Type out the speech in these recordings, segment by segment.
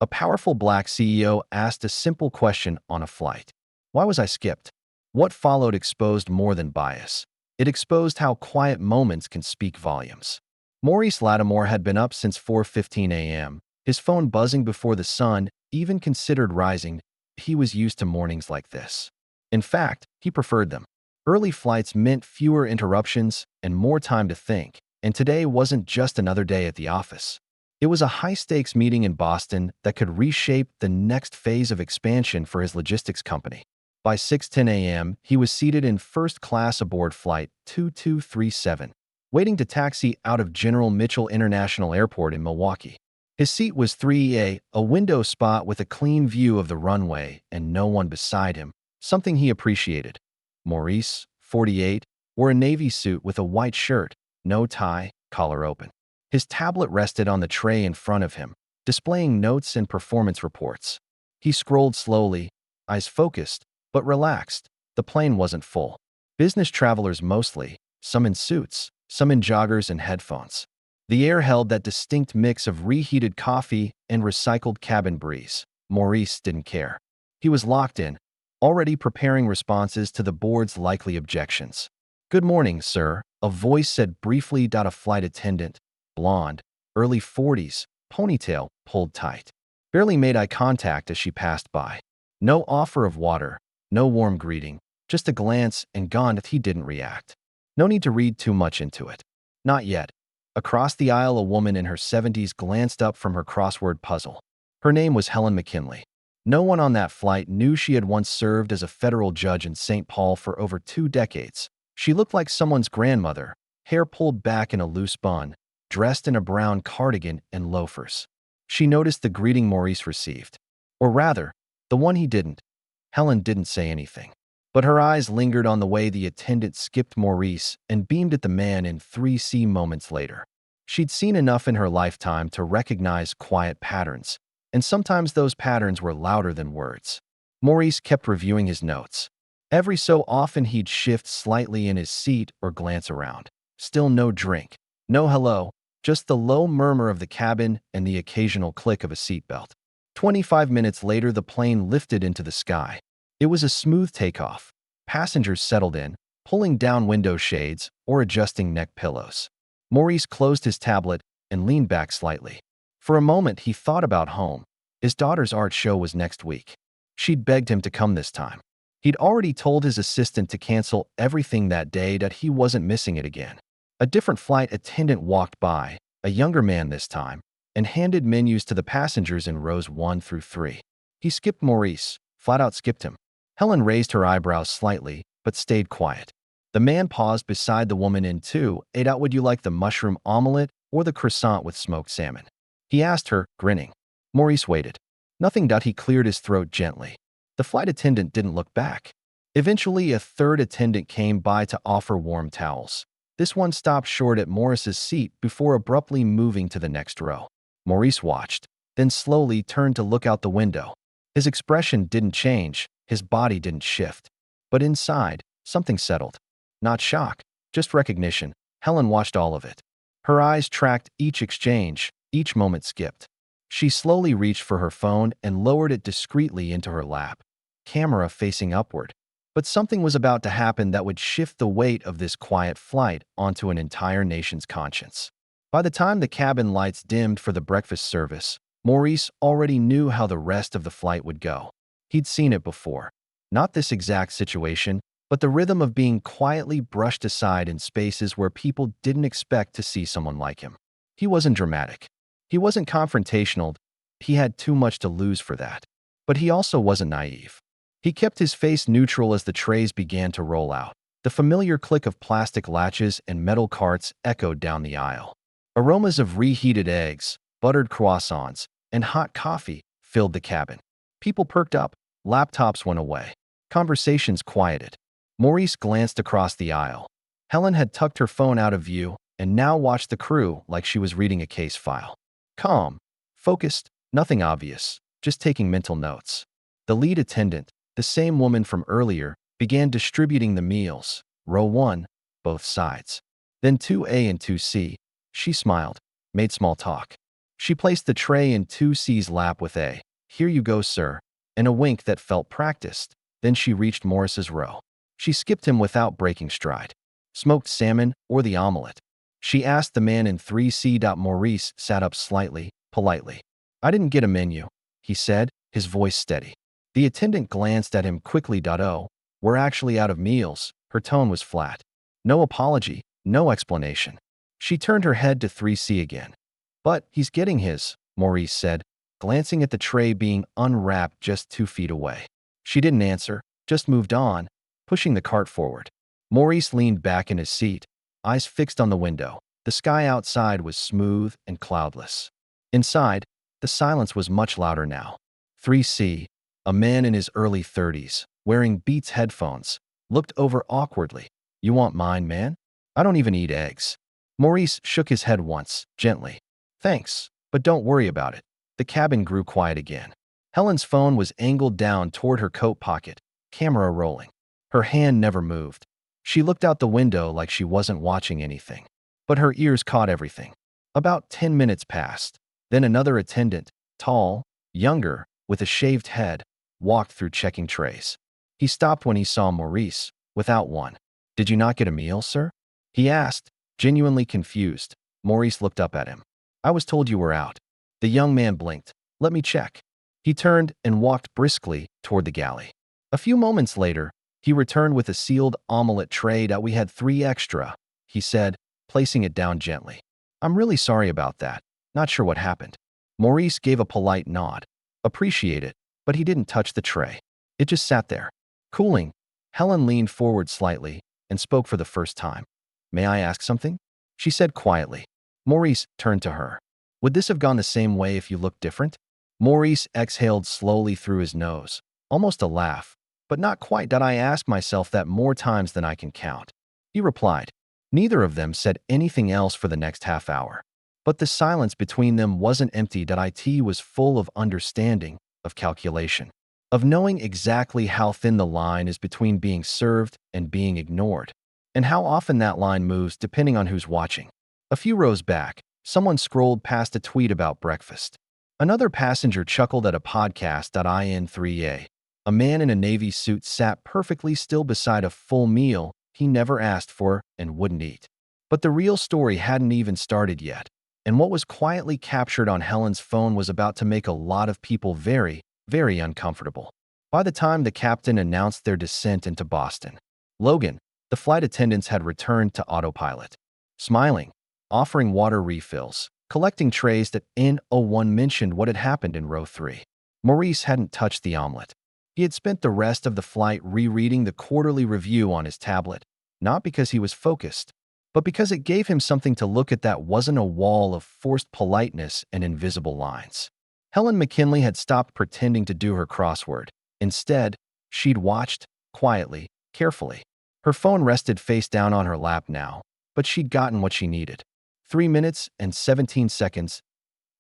A powerful black CEO asked a simple question on a flight. Why was I skipped? What followed exposed more than bias. It exposed how quiet moments can speak volumes. Maurice Lattimore had been up since 4:15 a.m., his phone buzzing before the sun even considered rising. He was used to mornings like this. In fact, he preferred them. Early flights meant fewer interruptions and more time to think, and today wasn't just another day at the office. It was a high-stakes meeting in Boston that could reshape the next phase of expansion for his logistics company. By 6:10 a.m., he was seated in first class aboard Flight 2237, waiting to taxi out of General Mitchell International Airport in Milwaukee. His seat was 3A, a window spot with a clean view of the runway and no one beside him, something he appreciated. Maurice, 48, wore a navy suit with a white shirt, no tie, collar open. His tablet rested on the tray in front of him, displaying notes and performance reports. He scrolled slowly, eyes focused, but relaxed. The plane wasn't full. Business travelers mostly, some in suits, some in joggers and headphones. The air held that distinct mix of reheated coffee and recycled cabin breeze. Maurice didn't care. He was locked in, already preparing responses to the board's likely objections. "Good morning, sir," a voice said briefly. A flight attendant, blonde, early 40s, ponytail pulled tight, barely made eye contact as she passed by. No offer of water, no warm greeting, just a glance and gone. He didn't react. No need to read too much into it. Not yet. Across the aisle, a woman in her 70s glanced up from her crossword puzzle. Her name was Helen McKinley. No one on that flight knew she had once served as a federal judge in St. Paul for over 2 decades. She looked like someone's grandmother, hair pulled back in a loose bun, dressed in a brown cardigan and loafers. She noticed the greeting Maurice received. Or rather, the one he didn't. Helen didn't say anything, but her eyes lingered on the way the attendant skipped Maurice and beamed at the man in 3C moments later. She'd seen enough in her lifetime to recognize quiet patterns, and sometimes those patterns were louder than words. Maurice kept reviewing his notes. Every so often he'd shift slightly in his seat or glance around. Still no drink, no hello, just the low murmur of the cabin and the occasional click of a seatbelt. 25 minutes later, the plane lifted into the sky. It was a smooth takeoff. Passengers settled in, pulling down window shades or adjusting neck pillows. Maurice closed his tablet and leaned back slightly. For a moment, he thought about home. His daughter's art show was next week. She'd begged him to come this time. He'd already told his assistant to cancel everything that day, that he wasn't missing it again. A different flight attendant walked by, a younger man this time, and handed menus to the passengers in rows 1 through 3. He skipped Maurice, flat out skipped him. Helen raised her eyebrows slightly, but stayed quiet. The man paused beside the woman in 2A. "Would you like the mushroom omelet or the croissant with smoked salmon?" he asked her, grinning. Maurice waited. Nothing. He cleared his throat gently. The flight attendant didn't look back. Eventually, a third attendant came by to offer warm towels. This one stopped short at Maurice's seat before abruptly moving to the next row. Maurice watched, then slowly turned to look out the window. His expression didn't change, his body didn't shift. But inside, something settled. Not shock, just recognition. Helen watched all of it. Her eyes tracked each exchange, each moment skipped. She slowly reached for her phone and lowered it discreetly into her lap, camera facing upward. But something was about to happen that would shift the weight of this quiet flight onto an entire nation's conscience. By the time the cabin lights dimmed for the breakfast service, Maurice already knew how the rest of the flight would go. He'd seen it before. Not this exact situation, but the rhythm of being quietly brushed aside in spaces where people didn't expect to see someone like him. He wasn't dramatic. He wasn't confrontational. He had too much to lose for that. But he also wasn't naive. He kept his face neutral as the trays began to roll out. The familiar click of plastic latches and metal carts echoed down the aisle. Aromas of reheated eggs, buttered croissants, and hot coffee filled the cabin. People perked up. Laptops went away. Conversations quieted. Maurice glanced across the aisle. Helen had tucked her phone out of view and now watched the crew like she was reading a case file. Calm, focused, nothing obvious, just taking mental notes. The lead attendant, the same woman from earlier, began distributing the meals. Row 1, both sides. Then 2A and 2C. She smiled, made small talk. She placed the tray in 2C's lap with a, "Here you go, sir," and a wink that felt practiced. Then she reached Morris's row. She skipped him without breaking stride. "Smoked salmon or the omelet?" she asked the man in 3C. Maurice sat up slightly, politely. "I didn't get a menu," he said, his voice steady. The attendant glanced at him quickly. "Oh, we're actually out of meals." Her tone was flat. No apology, no explanation. She turned her head to 3C again. "But he's getting his," Maurice said, glancing at the tray being unwrapped just 2 feet away. She didn't answer, just moved on, pushing the cart forward. Maurice leaned back in his seat, eyes fixed on the window. The sky outside was smooth and cloudless. Inside, the silence was much louder now. 3C, a man in his early 30s, wearing Beats headphones, looked over awkwardly. "You want mine, man? I don't even eat eggs." Maurice shook his head once, gently. "Thanks, but don't worry about it." The cabin grew quiet again. Helen's phone was angled down toward her coat pocket, camera rolling. Her hand never moved. She looked out the window like she wasn't watching anything. But her ears caught everything. About 10 minutes passed. Then another attendant, tall, younger, with a shaved head, walked through checking trays. He stopped when he saw Maurice, without one. "Did you not get a meal, sir?" he asked, genuinely confused. Maurice looked up at him. "I was told you were out." The young man blinked. "Let me check." He turned and walked briskly toward the galley. A few moments later, he returned with a sealed omelet tray. "We had 3 extra," he said, placing it down gently. "I'm really sorry about that. Not sure what happened." Maurice gave a polite nod. "Appreciate it," but he didn't touch the tray. It just sat there, cooling. Helen leaned forward slightly and spoke for the first time. "May I ask something?" she said quietly. Maurice turned to her. "Would this have gone the same way if you looked different?" Maurice exhaled slowly through his nose, almost a laugh, but not quite. "I ask myself that more times than I can count," he replied. Neither of them said anything else for the next half hour. But the silence between them wasn't empty. It was full of understanding, of calculation, of knowing exactly how thin the line is between being served and being ignored, and how often that line moves depending on who's watching. A few rows back, someone scrolled past a tweet about breakfast. Another passenger chuckled at a podcast. In 3A, a man in a navy suit sat perfectly still beside a full meal he never asked for and wouldn't eat. But the real story hadn't even started yet, and what was quietly captured on Helen's phone was about to make a lot of people very, very uncomfortable. By the time the captain announced their descent into Boston, Logan, the flight attendants had returned to autopilot. Smiling, offering water refills, collecting trays. That N01 mentioned what had happened in row 3. Maurice hadn't touched the omelet. He had spent the rest of the flight rereading the quarterly review on his tablet, not because he was focused, but because it gave him something to look at that wasn't a wall of forced politeness and invisible lines. Helen McKinley had stopped pretending to do her crossword. Instead, she'd watched, quietly, carefully. Her phone rested face down on her lap now, but she'd gotten what she needed. 3 minutes and 17 seconds.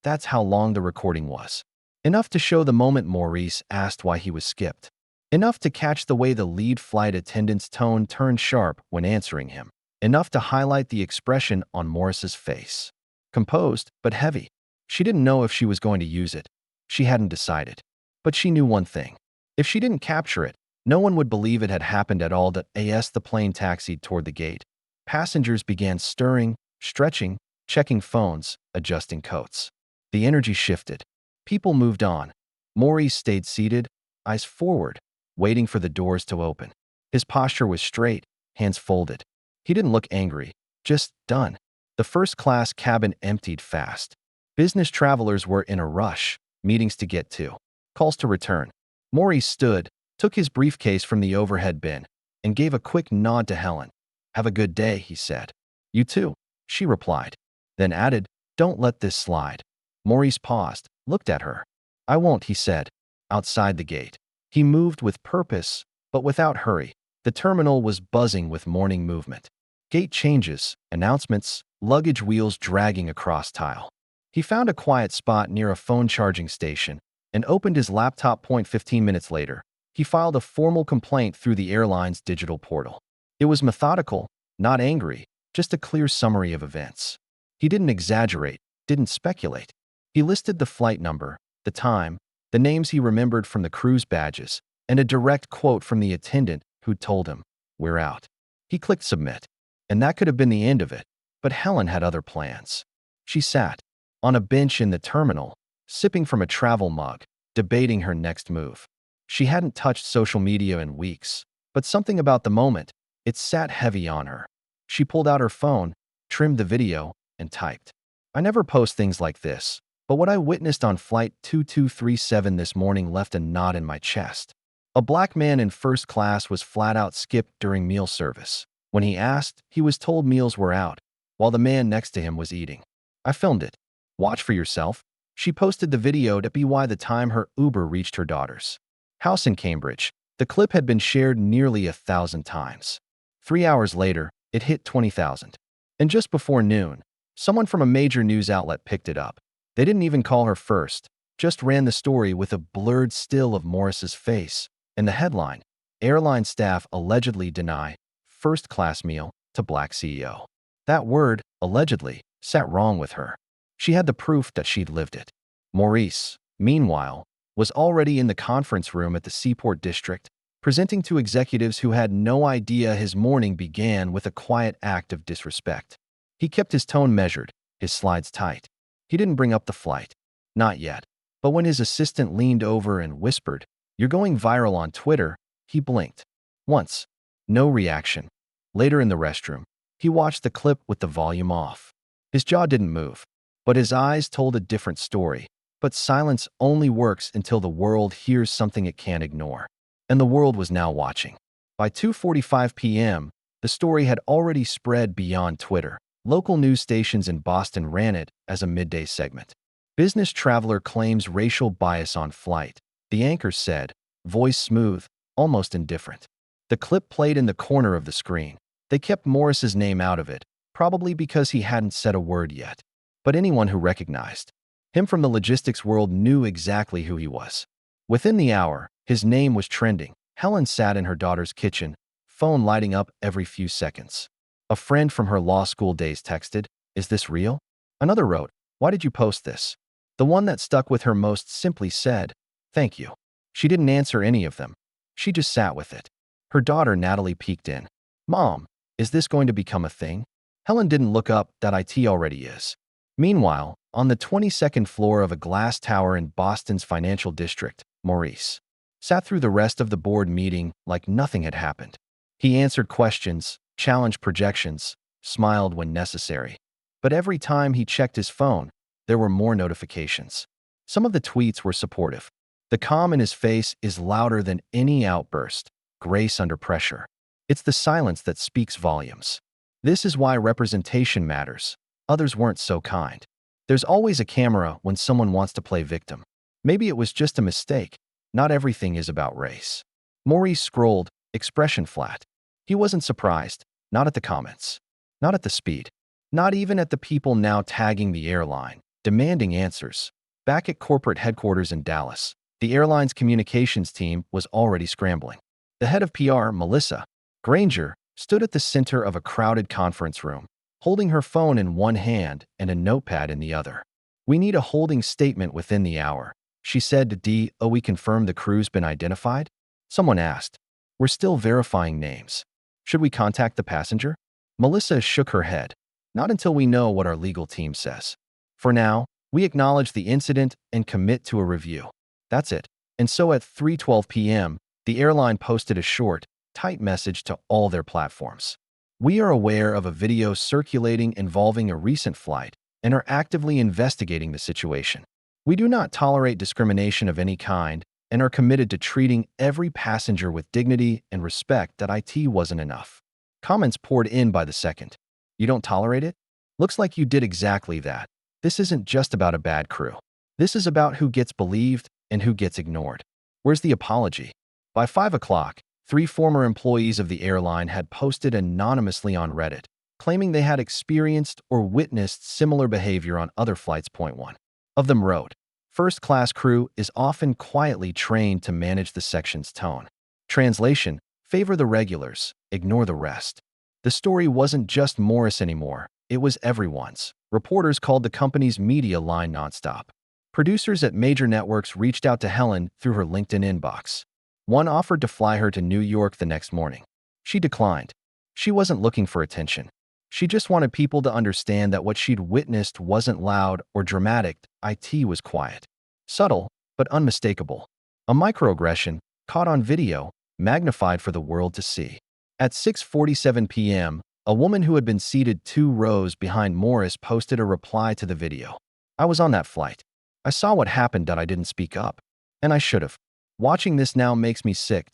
That's how long the recording was. Enough to show the moment Maurice asked why he was skipped. Enough to catch the way the lead flight attendant's tone turned sharp when answering him. Enough to highlight the expression on Morris's face. Composed, but heavy. She didn't know if she was going to use it. She hadn't decided. But she knew one thing. If she didn't capture it, no one would believe it had happened at all. The plane taxied toward the gate. Passengers began stirring, stretching, checking phones, adjusting coats. The energy shifted. People moved on. Maurice stayed seated, eyes forward, waiting for the doors to open. His posture was straight, hands folded. He didn't look angry, just done. The first-class cabin emptied fast. Business travelers were in a rush, meetings to get to, calls to return. Maurice stood, took his briefcase from the overhead bin, and gave a quick nod to Helen. "Have a good day," he said. "You too," she replied. Then added, "Don't let this slide." Maurice paused, looked at her. "I won't," he said, outside the gate. He moved with purpose, but without hurry. The terminal was buzzing with morning movement. Gate changes, announcements, luggage wheels dragging across tile. He found a quiet spot near a phone charging station and opened his laptop. 15 minutes later, he filed a formal complaint through the airline's digital portal. It was methodical, not angry, just a clear summary of events. He didn't exaggerate, didn't speculate. He listed the flight number, the time, the names he remembered from the cruise badges, and a direct quote from the attendant who'd told him, "We're out." He clicked submit, and that could have been the end of it, but Helen had other plans. She sat on a bench in the terminal, sipping from a travel mug, debating her next move. She hadn't touched social media in weeks, but something about the moment, it sat heavy on her. She pulled out her phone, trimmed the video, and typed. "I never post things like this, but what I witnessed on Flight 2237 this morning left a knot in my chest." A black man in first class was flat out skipped during meal service. When he asked, he was told meals were out, while the man next to him was eating. "I filmed it. Watch for yourself." She posted the video to by the time her Uber reached her daughter's house in Cambridge. The clip had been shared nearly 1,000 times. 3 hours later, it hit 20,000. And just before noon, someone from a major news outlet picked it up. They didn't even call her first, just ran the story with a blurred still of Morris's face. And the headline, "Airline staff allegedly deny first-class meal to black CEO." That word, allegedly, sat wrong with her. She had the proof that she'd lived it. Maurice, meanwhile, was already in the conference room at the Seaport District, presenting to executives who had no idea his morning began with a quiet act of disrespect. He kept his tone measured, his slides tight. He didn't bring up the flight. Not yet. But when his assistant leaned over and whispered, "You're going viral on Twitter," he blinked. Once. No reaction. Later in the restroom, he watched the clip with the volume off. His jaw didn't move, but his eyes told a different story. But silence only works until the world hears something it can't ignore. And the world was now watching. By 2:45 p.m., the story had already spread beyond Twitter. Local news stations in Boston ran it as a midday segment. "Business traveler claims racial bias on flight," the anchor said, voice smooth, almost indifferent. The clip played in the corner of the screen. They kept Morris's name out of it, probably because he hadn't said a word yet. But anyone who recognized him from the logistics world knew exactly who he was. Within the hour, his name was trending. Helen sat in her daughter's kitchen, phone lighting up every few seconds. A friend from her law school days texted, "Is this real?" Another wrote, "Why did you post this?" The one that stuck with her most simply said, "Thank you." She didn't answer any of them. She just sat with it. Her daughter Natalie peeked in. "Mom, is this going to become a thing?" Helen didn't look up. That IT already is. Meanwhile, on the 22nd floor of a glass tower in Boston's financial district, Maurice sat through the rest of the board meeting like nothing had happened. He answered questions, challenged projections, smiled when necessary. But every time he checked his phone, there were more notifications. Some of the tweets were supportive. The calm in his face is louder than any outburst, grace under pressure. It's the silence that speaks volumes. This is why representation matters. Others weren't so kind. There's always a camera when someone wants to play victim. Maybe it was just a mistake. Not everything is about race. Maurice scrolled, expression flat. He wasn't surprised, not at the comments, not at the speed, not even at the people now tagging the airline, demanding answers. Back at corporate headquarters in Dallas, the airline's communications team was already scrambling. The head of PR, Melissa Granger, stood at the center of a crowded conference room, holding her phone in one hand and a notepad in the other. "We need a holding statement within the hour," she said to DO. "We confirm the crew's been identified?" Someone asked. "We're still verifying names. Should we contact the passenger?" Melissa shook her head. "Not until we know what our legal team says. For now, we acknowledge the incident and commit to a review." That's it. And so at 3:12 p.m., the airline posted a short, tight message to all their platforms. "We are aware of a video circulating involving a recent flight and are actively investigating the situation. We do not tolerate discrimination of any kind and are committed to treating every passenger with dignity and respect. That IT wasn't enough. Comments poured in by the second. "You don't tolerate it? Looks like you did exactly that. This isn't just about a bad crew. This is about who gets believed and who gets ignored. Where's the apology?" By 5 o'clock, 3 former employees of the airline had posted anonymously on Reddit, claiming they had experienced or witnessed similar behavior on other flights. One of them wrote, "First-class crew is often quietly trained to manage the section's tone." Translation, favor the regulars, ignore the rest. The story wasn't just Morris anymore, it was everyone's. Reporters called the company's media line nonstop. Producers at major networks reached out to Helen through her LinkedIn inbox. One offered to fly her to New York the next morning. She declined. She wasn't looking for attention. She just wanted people to understand that what she'd witnessed wasn't loud or dramatic. It was quiet, subtle, but unmistakable. A microaggression, caught on video, magnified for the world to see. At 6:47 p.m., a woman who had been seated 2 rows behind Morris posted a reply to the video. I was on that flight. I saw what happened that I didn't speak up. And I should have. Watching this now makes me sick.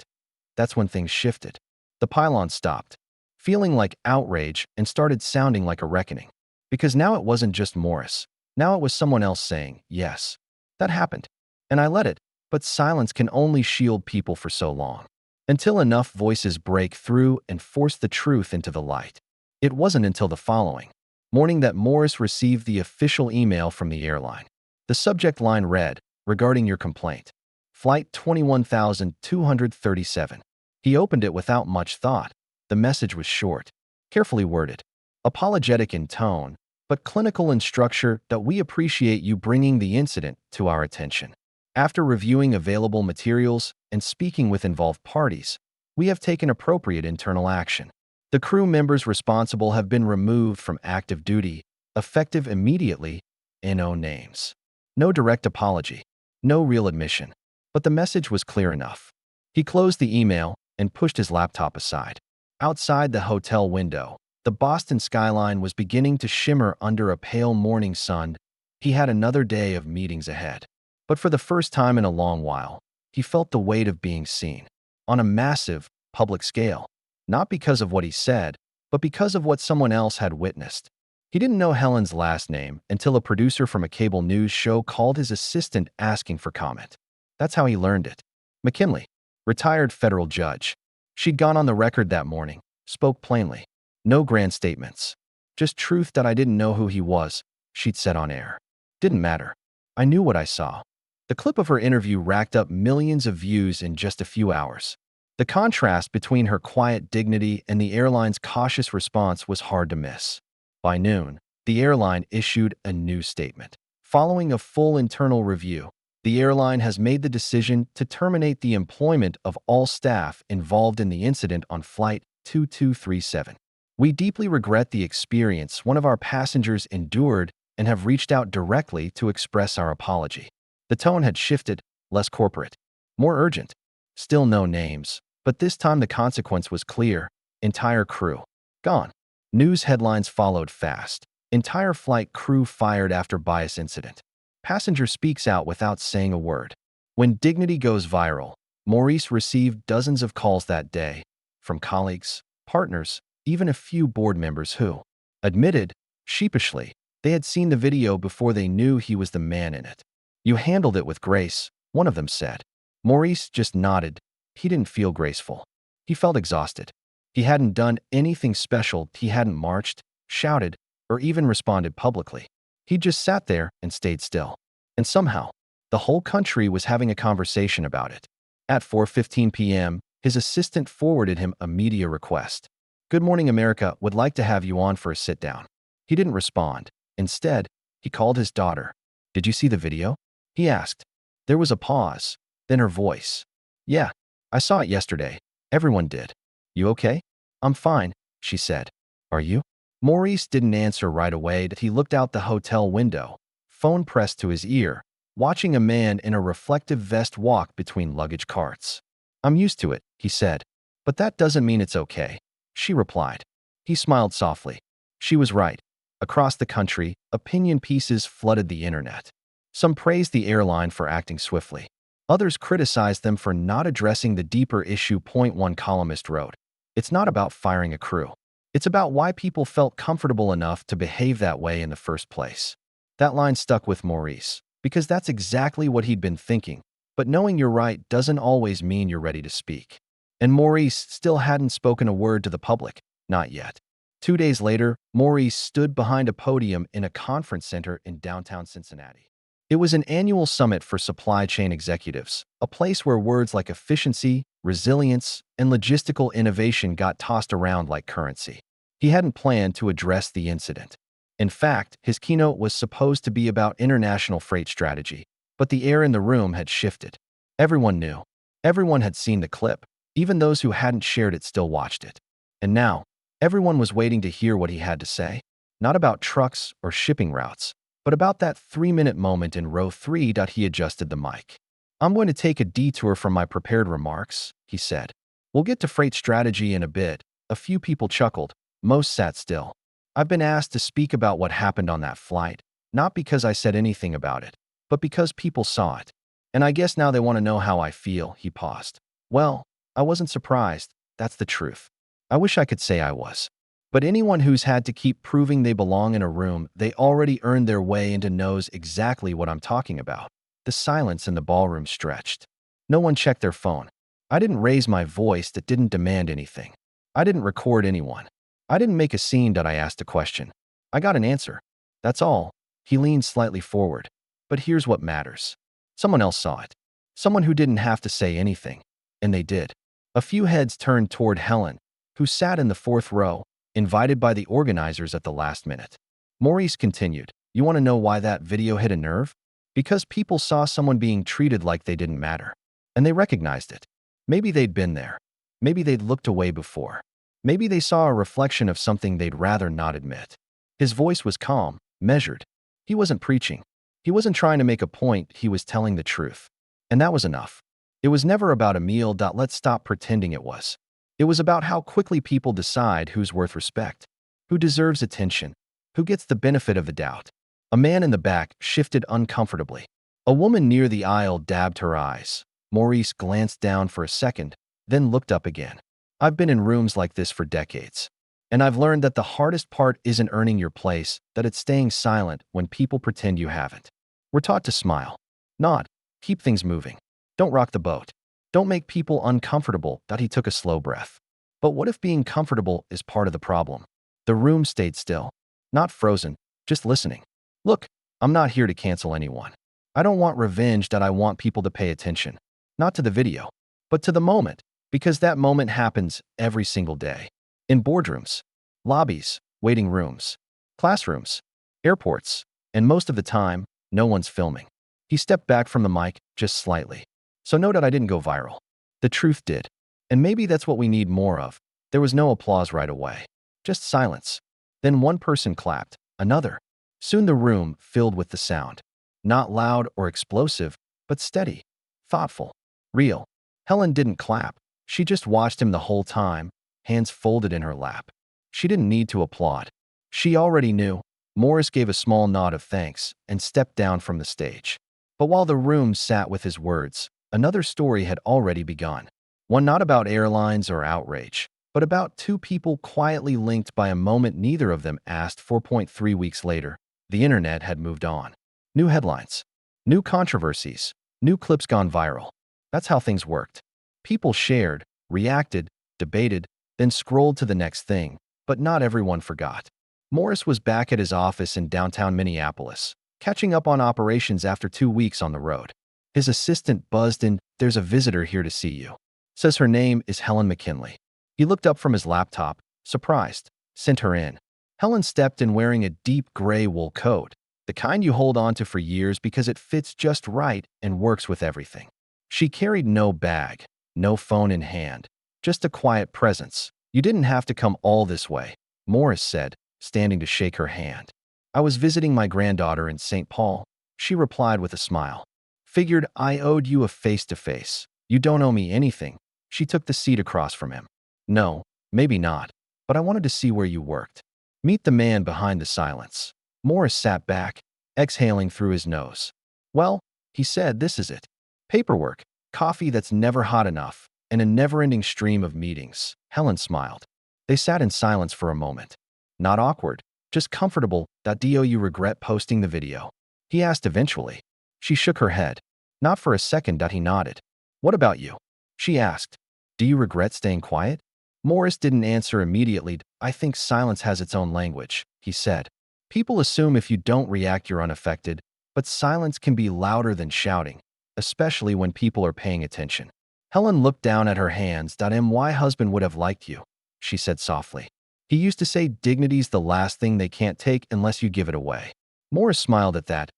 That's when things shifted. The pylon stopped, feeling like outrage, and started sounding like a reckoning. Because now it wasn't just Morris. Now it was someone else saying, yes, that happened. And I let it. But silence can only shield people for so long, until enough voices break through and force the truth into the light. It wasn't until the following morning that Morris received the official email from the airline. The subject line read, regarding your complaint, Flight 21,237. He opened it without much thought. The message was short, carefully worded, apologetic in tone, but clinical in structure. That we appreciate you bringing the incident to our attention. After reviewing available materials and speaking with involved parties, we have taken appropriate internal action. The crew members responsible have been removed from active duty, effective immediately. No names. No direct apology. No real admission. But the message was clear enough. He closed the email and pushed his laptop aside. Outside the hotel window, the Boston skyline was beginning to shimmer under a pale morning sun. He had another day of meetings ahead. But for the first time in a long while, he felt the weight of being seen, on a massive, public scale. Not because of what he said, but because of what someone else had witnessed. He didn't know Helen's last name until a producer from a cable news show called his assistant asking for comment. That's how he learned it. McKinley, retired federal judge. She'd gone on the record that morning, spoke plainly. No grand statements. Just truth that I didn't know who he was, she'd said on air. Didn't matter. I knew what I saw. The clip of her interview racked up millions of views in just a few hours. The contrast between her quiet dignity and the airline's cautious response was hard to miss. By noon, the airline issued a new statement. Following a full internal review, the airline has made the decision to terminate the employment of all staff involved in the incident on Flight 2237. We deeply regret the experience one of our passengers endured and have reached out directly to express our apology. The tone had shifted, less corporate, more urgent. Still no names, but this time the consequence was clear. Entire crew gone. News headlines followed fast. Entire flight crew fired after bias incident. Passenger speaks out without saying a word. When dignity goes viral, Maurice received dozens of calls that day, from colleagues, partners, even a few board members who admitted, sheepishly, they had seen the video before they knew he was the man in it. You handled it with grace, one of them said. Maurice just nodded. He didn't feel graceful. He felt exhausted. He hadn't done anything special. He hadn't marched, shouted, or even responded publicly. He just sat there and stayed still. And somehow, the whole country was having a conversation about it. At 4:15 p.m., his assistant forwarded him a media request. Good Morning America would like to have you on for a sit-down. He didn't respond. Instead, he called his daughter. Did you see the video? He asked. There was a pause, then her voice. Yeah, I saw it yesterday. Everyone did. You okay? I'm fine, she said. Are you? Maurice didn't answer right away. He looked out the hotel window, phone pressed to his ear, watching a man in a reflective vest walk between luggage carts. I'm used to it, he said. But that doesn't mean it's okay, she replied. He smiled softly. She was right. Across the country, opinion pieces flooded the internet. Some praised the airline for acting swiftly. Others criticized them for not addressing the deeper issue. One columnist wrote, it's not about firing a crew. It's about why people felt comfortable enough to behave that way in the first place. That line stuck with Maurice, because that's exactly what he'd been thinking. But knowing you're right doesn't always mean you're ready to speak. And Maurice still hadn't spoken a word to the public, not yet. 2 days later, Maurice stood behind a podium in a conference center in downtown Cincinnati. It was an annual summit for supply chain executives, a place where words like efficiency, resilience, and logistical innovation got tossed around like currency. He hadn't planned to address the incident. In fact, his keynote was supposed to be about international freight strategy, but the air in the room had shifted. Everyone knew. Everyone had seen the clip. Even those who hadn't shared it still watched it. And now, everyone was waiting to hear what he had to say. Not about trucks or shipping routes, but about that 3-minute moment in row 3. He adjusted the mic. I'm going to take a detour from my prepared remarks, he said. We'll get to freight strategy in a bit. A few people chuckled. Most sat still. I've been asked to speak about what happened on that flight, not because I said anything about it, but because people saw it. And I guess now they want to know how I feel, he paused. Well, I wasn't surprised. That's the truth. I wish I could say I was. But anyone who's had to keep proving they belong in a room, they already earned their way into knows exactly what I'm talking about. The silence in the ballroom stretched. No one checked their phone. I didn't raise my voice that didn't demand anything. I didn't record anyone. I didn't make a scene that I asked a question. I got an answer. That's all. He leaned slightly forward. But here's what matters. Someone else saw it. Someone who didn't have to say anything. And they did. A few heads turned toward Helen, who sat in the 4th row, invited by the organizers at the last minute. Maurice continued, You want to know why that video hit a nerve? Because people saw someone being treated like they didn't matter. And they recognized it. Maybe they'd been there. Maybe they'd looked away before. Maybe they saw a reflection of something they'd rather not admit. His voice was calm, measured. He wasn't preaching. He wasn't trying to make a point, he was telling the truth. And that was enough. It was never about a meal. Let's stop pretending it was. It was about how quickly people decide who's worth respect, who deserves attention, who gets the benefit of the doubt. A man in the back shifted uncomfortably. A woman near the aisle dabbed her eyes. Maurice glanced down for a second, then looked up again. I've been in rooms like this for decades. And I've learned that the hardest part isn't earning your place, that it's staying silent when people pretend you haven't. We're taught to smile, nod, keep things moving. Don't rock the boat. Don't make people uncomfortable. He took a slow breath. But what if being comfortable is part of the problem? The room stayed still, not frozen, just listening. Look, I'm not here to cancel anyone. I don't want revenge. I want people to pay attention. Not to the video, but to the moment, because that moment happens every single day. In boardrooms, lobbies, waiting rooms, classrooms, airports, and most of the time, no one's filming. He stepped back from the mic just slightly. So note that I didn't go viral. The truth did. And maybe that's what we need more of. There was no applause right away. Just silence. Then one person clapped, another. Soon the room filled with the sound. Not loud or explosive, but steady, thoughtful, real. Helen didn't clap. She just watched him the whole time, hands folded in her lap. She didn't need to applaud. She already knew. Maurice gave a small nod of thanks and stepped down from the stage. But while the room sat with his words, another story had already begun. One not about airlines or outrage, but about two people quietly linked by a moment neither of them asked. 4.3 weeks later, the internet had moved on. New headlines, new controversies, new clips gone viral. That's how things worked. People shared, reacted, debated, then scrolled to the next thing, but not everyone forgot. Maurice was back at his office in downtown Minneapolis, catching up on operations after 2 weeks on the road. His assistant buzzed in, "There's a visitor here to see you. Says her name is Helen McKinley." He looked up from his laptop, surprised, sent her in. Helen stepped in wearing a deep gray wool coat, the kind you hold onto for years because it fits just right and works with everything. She carried no bag, no phone in hand, just a quiet presence. "You didn't have to come all this way," Maurice said, standing to shake her hand. "I was visiting my granddaughter in St. Paul," she replied with a smile. "Figured I owed you a face-to-face. You don't owe me anything." She took the seat across from him. "No, maybe not, but I wanted to see where you worked." Meet the man behind the silence. Maurice sat back, exhaling through his nose. "Well," he said, "this is it. Paperwork, coffee that's never hot enough, and a never-ending stream of meetings." Helen smiled. They sat in silence for a moment. Not awkward, just comfortable. "Do you regret posting the video?" he asked eventually. She shook her head. "Not for a second." He nodded. "What about you?" she asked. "Do you regret staying quiet?" Maurice didn't answer immediately. "I think silence has its own language," he said. "People assume if you don't react you're unaffected, but silence can be louder than shouting, especially when people are paying attention." Helen looked down at her hands. "My husband would have liked you," she said softly. He used to say dignity's the last thing they can't take unless you give it away. Morris smiled at that.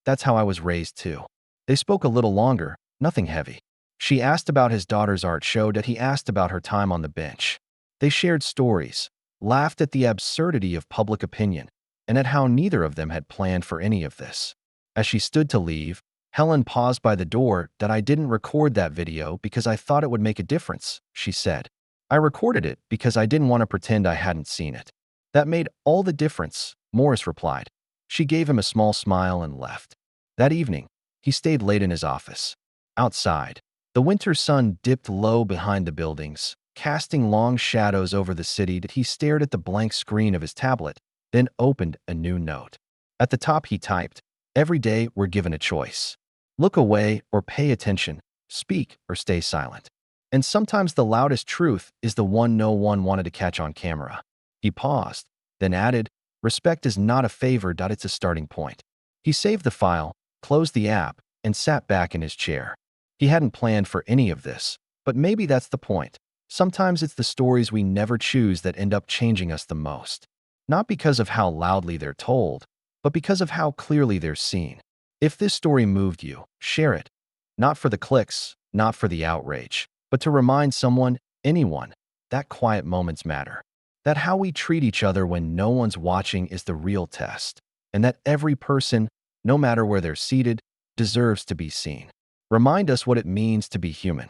That's how I was raised too. They spoke a little longer, nothing heavy. She asked about his daughter's art show that he asked about her time on the bench. They shared stories, laughed at the absurdity of public opinion, and at how neither of them had planned for any of this. As she stood to leave, Helen paused by the door. That I didn't record that video because I thought it would make a difference, she said. I recorded it because I didn't want to pretend I hadn't seen it. That made all the difference, Morris replied. She gave him a small smile and left. That evening, he stayed late in his office. Outside, the winter sun dipped low behind the buildings, casting long shadows over the city. That he stared at the blank screen of his tablet, then opened a new note. At the top he typed, "Every day we're given a choice. Look away or pay attention, speak or stay silent. And sometimes the loudest truth is the one no one wanted to catch on camera." He paused, then added, "Respect is not a favor. It's a starting point." He saved the file, closed the app, and sat back in his chair. He hadn't planned for any of this, but maybe that's the point. Sometimes it's the stories we never choose that end up changing us the most. Not because of how loudly they're told, but because of how clearly they're seen. If this story moved you, share it. Not for the clicks, not for the outrage, but to remind someone, anyone, that quiet moments matter. That how we treat each other when no one's watching is the real test. And that every person, no matter where they're seated, deserves to be seen. Remind us what it means to be human.